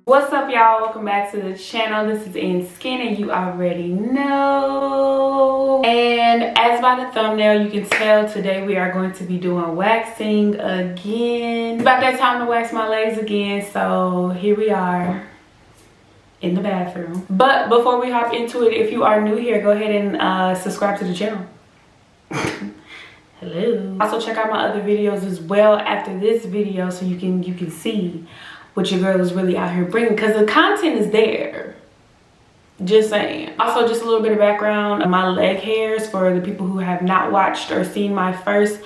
What's up, y'all? Welcome back to the channel. This is NSKIN and you already know. And as by the thumbnail you can tell, today we are going to be doing waxing again. It's about that time to wax my legs again, so here we are in the bathroom. But before we hop into it, if you are new here, go ahead and subscribe to the channel. Hello. Also check out my other videos as well after this video so you can see what your girl is really out here bringing, because the content is there. Just saying. Also, just a little bit of background on my leg hairs for the people who have not watched or seen my first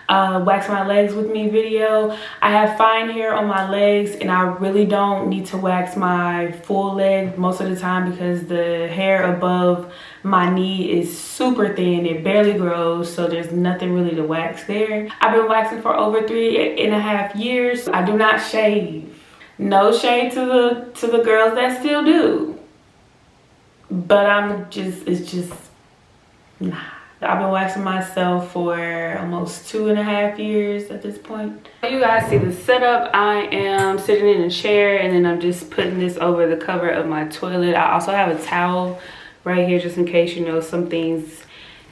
wax my legs with me video. I have fine hair on my legs and I really don't need to wax my full leg most of the time because the hair above my knee is super thin. It barely grows, so there's nothing really to wax there. I've been waxing for over 3.5 years. I do not shave. No shade to the girls that still do, but it's just nah. I've been waxing myself for almost 2.5 years at this point. You guys see the setup. I am sitting in a chair and then I'm just putting this over the cover of my toilet. I also have a towel right here just in case, you know, some things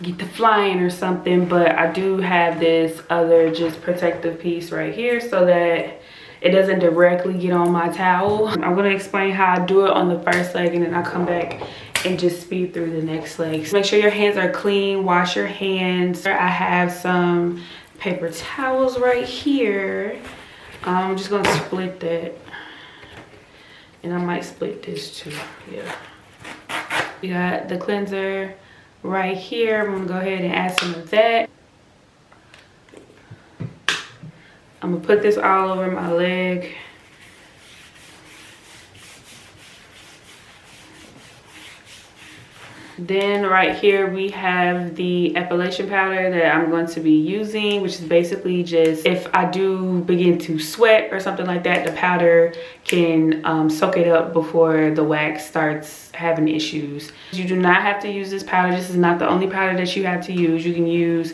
get to flying or something, but I do have this other just protective piece right here so that it doesn't directly get on my towel. I'm gonna explain how I do it on the first leg and then I'll come back and just speed through the next leg. So make sure your hands are clean, wash your hands. I have some paper towels right here. I'm just gonna split that. And I might split this too, yeah. We got the cleanser right here. I'm gonna go ahead and add some of that. I'm gonna put this all over my leg. Then right here we have the Epilation Powder that I'm going to be using, which is basically just if I do begin to sweat or something like that, the powder can soak it up before the wax starts having issues. You do not have to use this powder. This is not the only powder that you have to use. You can use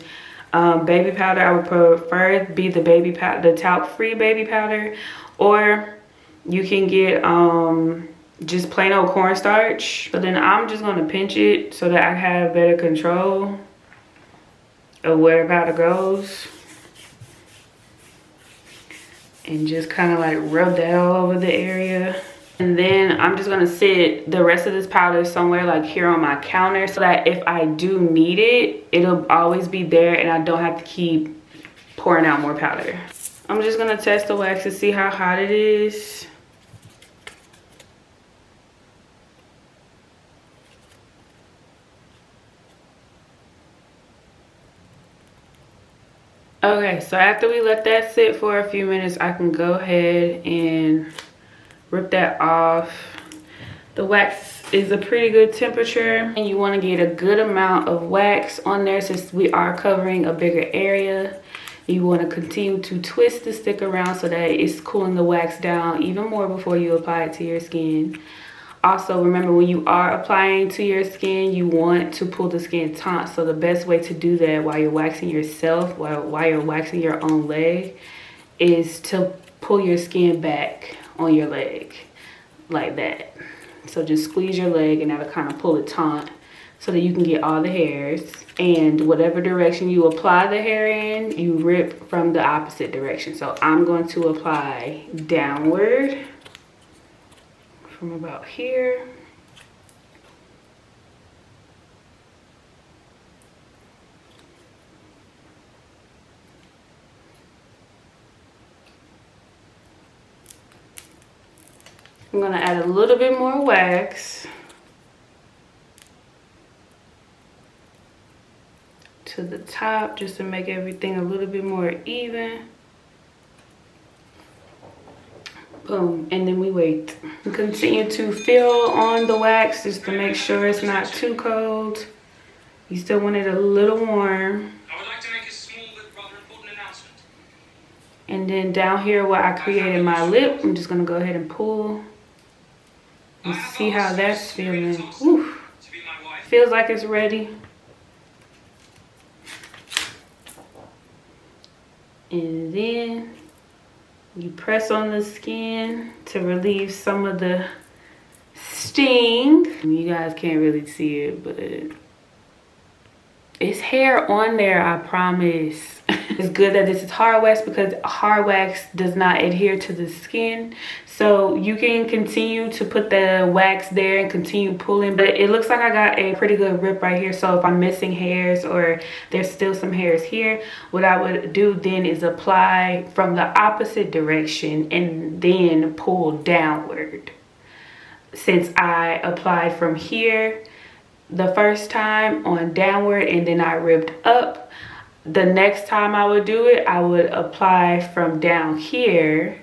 baby powder. I would prefer it be the baby powder, the talc-free baby powder, or you can get just plain old cornstarch. But then I'm just gonna pinch it so that I have better control of where the powder goes, and just kind of like rub that all over the area. And then I'm just gonna sit the rest of this powder somewhere like here on my counter so that if I do need it, it'll always be there and I don't have to keep pouring out more powder. I'm just gonna test the wax to see how hot it is. Okay, so after we let that sit for a few minutes, I can go ahead and rip that off. The wax is a pretty good temperature and you want to get a good amount of wax on there since we are covering a bigger area. You want to continue to twist the stick around so that it's cooling the wax down even more before you apply it to your skin. Also, remember when you are applying to your skin, you want to pull the skin taut. So the best way to do that while you're waxing yourself, while you're waxing your own leg, is to pull your skin back on your leg like that. So just squeeze your leg and that'll kind of pull it taut so that you can get all the hairs. And whatever direction you apply the hair in, you rip from the opposite direction. So I'm going to apply downward from about here. I'm gonna add a little bit more wax to the top just to make everything a little bit more even. Boom, and then we wait. Continue to fill on the wax just to make sure it's not too cold. You still want it a little warm. I would like to make a small but rather important announcement. And then down here where I created my lip, I'm just gonna go ahead and pull and see how that's feeling. Oof. Feels like it's ready. And then You press on the skin to relieve some of the sting. You guys can't really see it, but it's hair on there, I promise. It's good that this is hard wax because hard wax does not adhere to the skin. So you can continue to put the wax there and continue pulling, but it looks like I got a pretty good rip right here. So if I'm missing hairs or there's still some hairs here, what I would do then is apply from the opposite direction and then pull downward. Since I applied from here the first time on downward and then I ripped up, the next time I would do it, I would apply from down here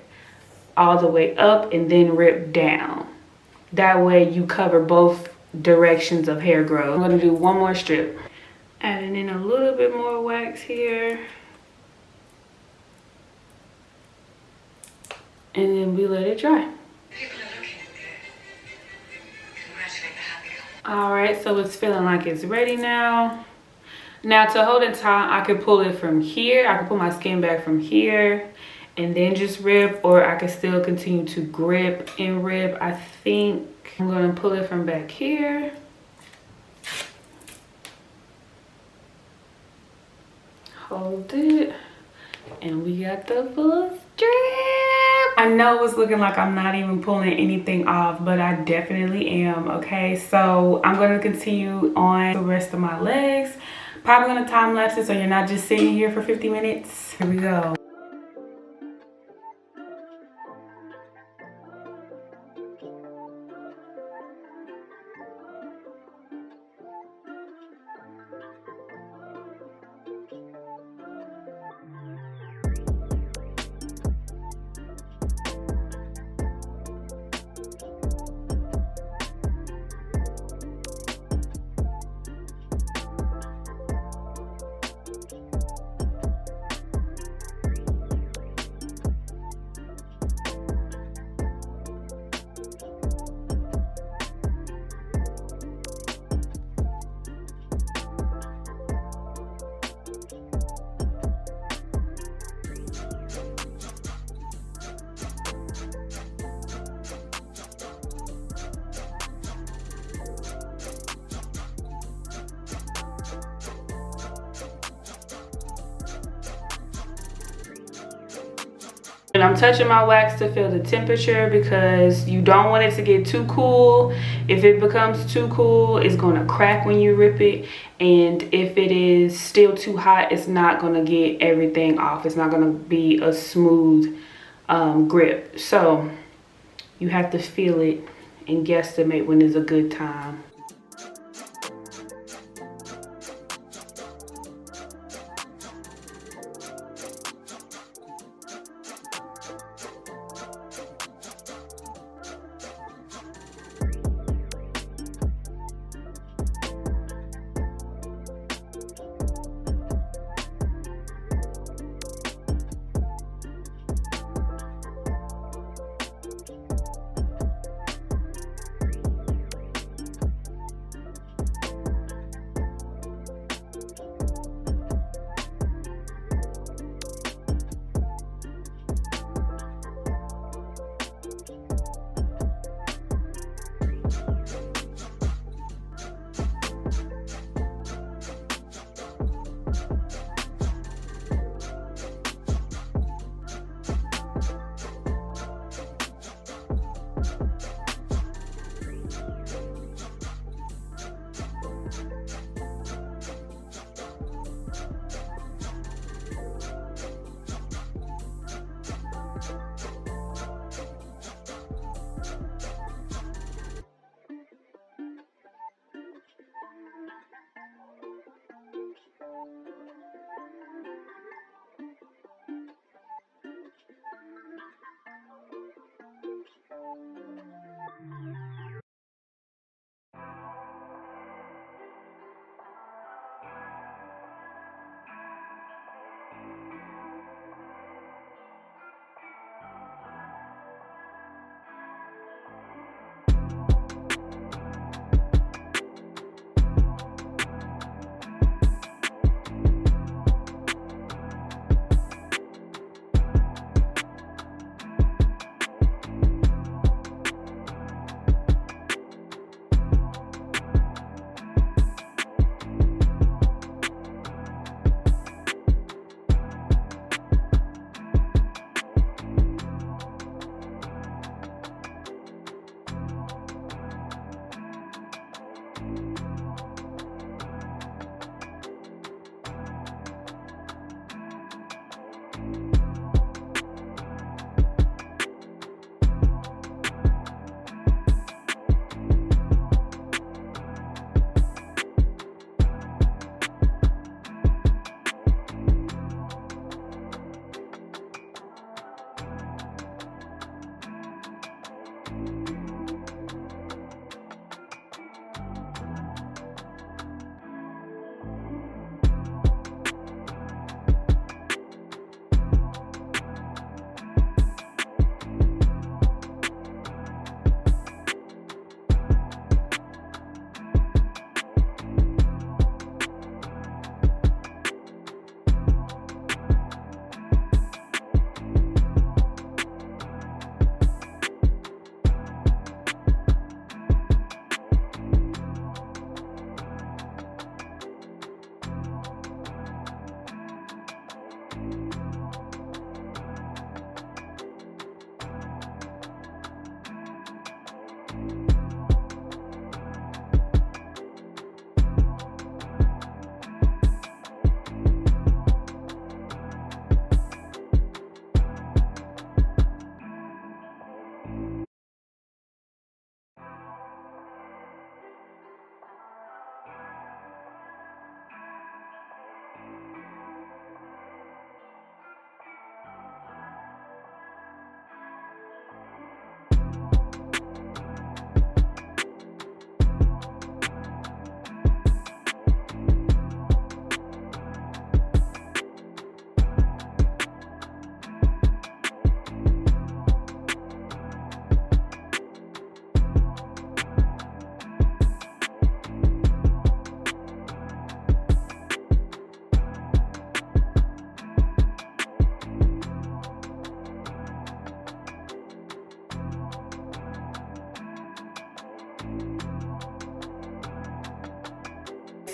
all the way up and then rip down. That way you cover both directions of hair growth. I'm gonna do one more strip. Adding in a little bit more wax here. And then we let it dry. All right, so it's feeling like it's ready now. Now to hold it tight, I could pull it from here. I could pull my skin back from here and then just rip, or I could still continue to grip and rip. I think I'm gonna pull it from back here. Hold it, and we got the full strip. I know it's looking like I'm not even pulling anything off, but I definitely am, okay? So I'm gonna continue on the rest of my legs. Probably gonna time lapse it so you're not just sitting here for 50 minutes. Here we go. And I'm touching my wax to feel the temperature because you don't want it to get too cool. If it becomes too cool, it's gonna crack when you rip it. And if it is still too hot, it's not gonna get everything off. It's not gonna be a smooth grip. So you have to feel it and guesstimate when is a good time.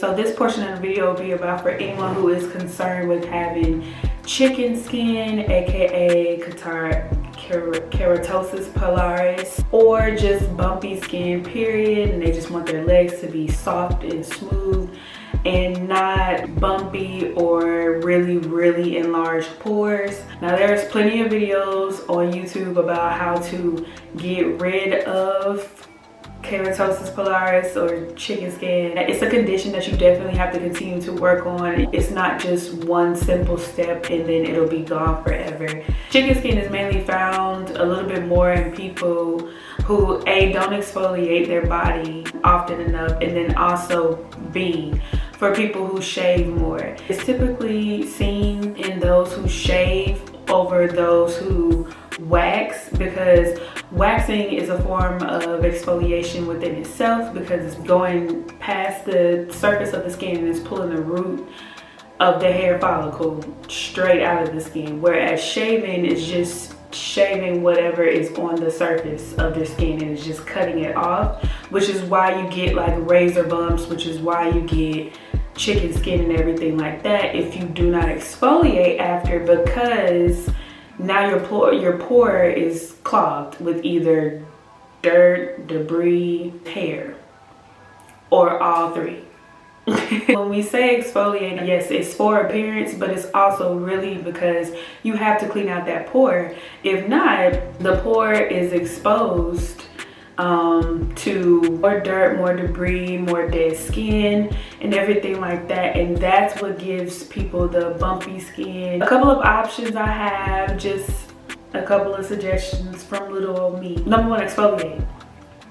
So this portion of the video will be about for anyone who is concerned with having chicken skin, aka Keratosis Pilaris, or just bumpy skin period, and they just want their legs to be soft and smooth and not bumpy or really enlarged pores. Now there's plenty of videos on YouTube about how to get rid of Keratosis Pilaris or chicken skin. It's a condition that you definitely have to continue to work on. It's not just one simple step and then it'll be gone forever. Chicken skin is mainly found a little bit more in people who A, don't exfoliate their body often enough, and then also B, for people who shave more. It's typically seen in those who shave over those who wax, because waxing is a form of exfoliation within itself, because it's going past the surface of the skin and it's pulling the root of the hair follicle straight out of the skin, whereas shaving is just shaving whatever is on the surface of the skin and it's just cutting it off, which is why you get like razor bumps, which is why you get chicken skin and everything like that if you do not exfoliate after, because now your pore is clogged with either dirt, debris, hair, or all three. When we say exfoliate, yes, it's for appearance, but it's also really because you have to clean out that pore. If not, the pore is exposed to more dirt, more debris, more dead skin, and everything like that, and that's what gives people the bumpy skin. A couple of options I have, just a couple of suggestions from little old me. Number one, exfoliate.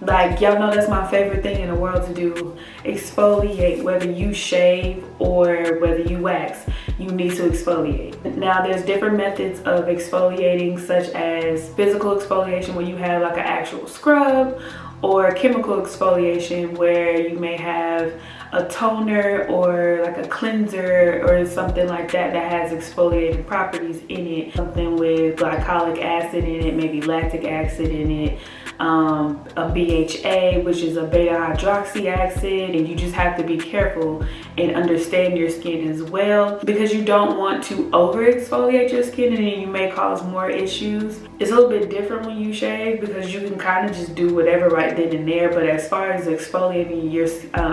Like, y'all know that's my favorite thing in the world to do. Exfoliate. Whether you shave or whether you wax, you need to exfoliate. Now there's different methods of exfoliating, such as physical exfoliation where you have like an actual scrub, or chemical exfoliation where you may have a toner or like a cleanser or something like that that has exfoliating properties in it. Something with glycolic acid in it, maybe lactic acid in it. A BHA, which is a beta hydroxy acid, and you just have to be careful and understand your skin as well, because you don't want to over exfoliate your skin and then you may cause more issues. It's a little bit different when you shave because you can kind of just do whatever right then and there, but as far as exfoliating your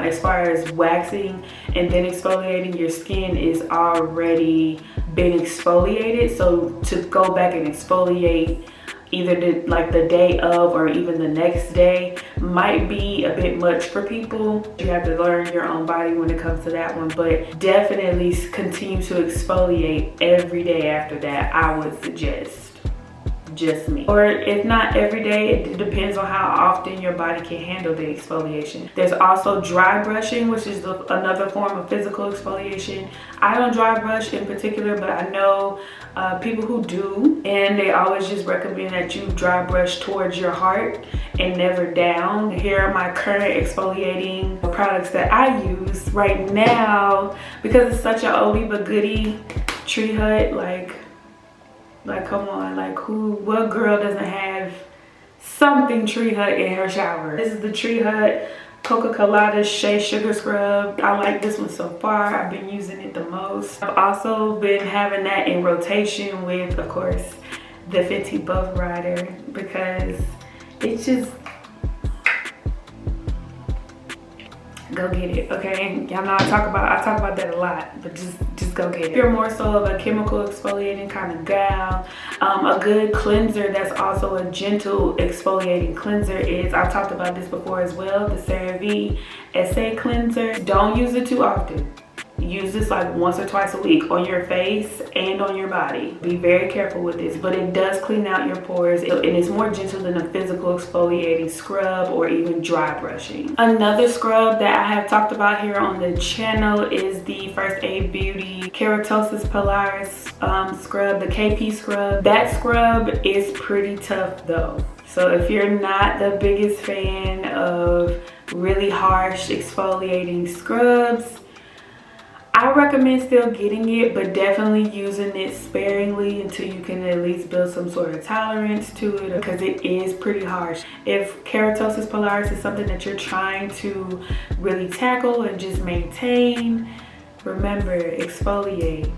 as far as waxing and then exfoliating, your skin is already been exfoliated, so to go back and exfoliate either the day of or even the next day might be a bit much for people. You have to learn your own body when it comes to that one, but definitely continue to exfoliate every day after that, I would suggest. Just me. Or if not every day, it depends on how often your body can handle the exfoliation. There's also dry brushing, which is another form of physical exfoliation. I don't dry brush in particular, but I know people who do, and they always just recommend that you dry brush towards your heart and never down. Here are my current exfoliating products that I use right now, because it's such an oldie but goodie. Tree Hut, like come on, like what girl doesn't have something Tree Hut in her shower? This is the Tree Hut Coca Colada Shea Sugar Scrub. I like this one so far. I've been using it the most. I've also been having that in rotation with, of course, the Fenty Buff Rider, because it's just, go get it, okay? Y'all know I talk about that a lot, but just go get it. If you're more so of a chemical exfoliating kind of gal, a good cleanser that's also a gentle exfoliating cleanser is, I've talked about this before as well, the CeraVe SA cleanser. Don't use it too often. Use this like once or twice a week on your face and on your body. Be very careful with this, but it does clean out your pores, and it's more gentle than a physical exfoliating scrub or even dry brushing. Another scrub that I have talked about here on the channel is the First Aid Beauty Keratosis Pilaris scrub, the KP scrub. That scrub is pretty tough though. So if you're not the biggest fan of really harsh exfoliating scrubs, I recommend still getting it, but definitely using it sparingly until you can at least build some sort of tolerance to it, because it is pretty harsh. If keratosis pilaris is something that you're trying to really tackle and just maintain, remember, exfoliate.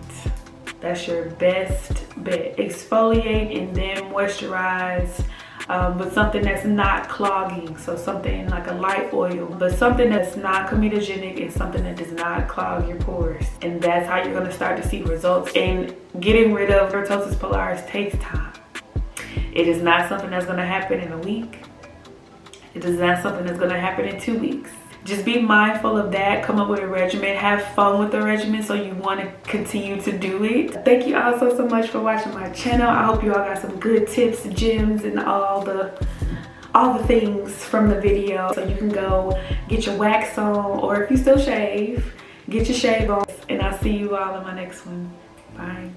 That's your best bet. Exfoliate and then moisturize with something that's not clogging. So something like a light oil, but something that's not comedogenic and something that does not clog your pores. And that's how you're gonna start to see results. And getting rid of keratosis pilaris takes time. It is not something that's gonna happen in a week. It is not something that's gonna happen in 2 weeks. Just be mindful of that. Come up with a regimen. Have fun with the regimen so you want to continue to do it. Thank you all so much for watching my channel. I hope you all got some good tips, gems, and all the things from the video. So you can go get your wax on, or if you still shave, get your shave on. And I'll see you all in my next one. Bye.